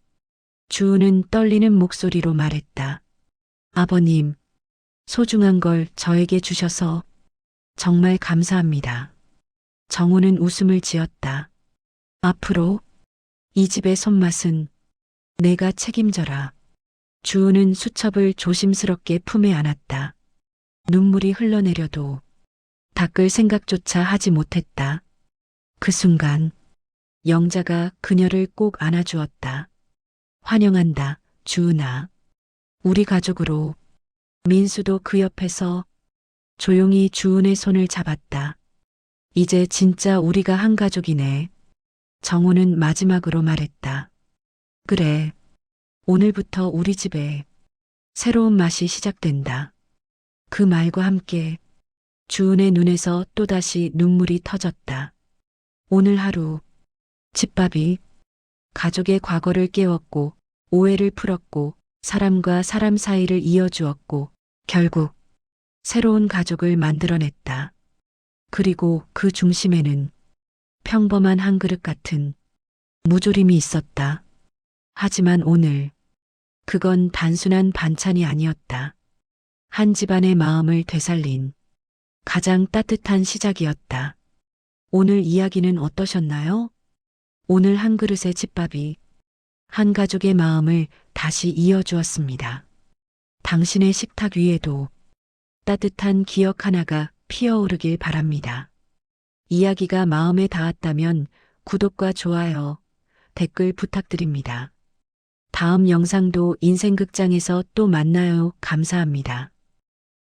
주은은 떨리는 목소리로 말했다. 아버님, 소중한 걸 저에게 주셔서 정말 감사합니다. 정우는 웃음을 지었다. 앞으로 이 집의 손맛은 내가 책임져라. 주은은 수첩을 조심스럽게 품에 안았다. 눈물이 흘러내려도 닦을 생각조차 하지 못했다. 그 순간 영자가 그녀를 꼭 안아주었다. 환영한다, 주은아. 우리 가족으로. 민수도 그 옆에서 조용히 주은의 손을 잡았다. 이제 진짜 우리가 한 가족이네. 정우는 마지막으로 말했다. 그래. 오늘부터 우리 집에 새로운 맛이 시작된다. 그 말과 함께 주은의 눈에서 또다시 눈물이 터졌다. 오늘 하루 집밥이 가족의 과거를 깨웠고 오해를 풀었고 사람과 사람 사이를 이어주었고 결국 새로운 가족을 만들어냈다. 그리고 그 중심에는 평범한 한 그릇 같은 무조림이 있었다. 하지만 오늘 그건 단순한 반찬이 아니었다. 한 집안의 마음을 되살린 가장 따뜻한 시작이었다. 오늘 이야기는 어떠셨나요? 오늘 한 그릇의 집밥이 한 가족의 마음을 다시 이어주었습니다. 당신의 식탁 위에도 따뜻한 기억 하나가 피어오르길 바랍니다. 이야기가 마음에 닿았다면 구독과 좋아요, 댓글 부탁드립니다. 다음 영상도 인생극장에서 또 만나요. 감사합니다.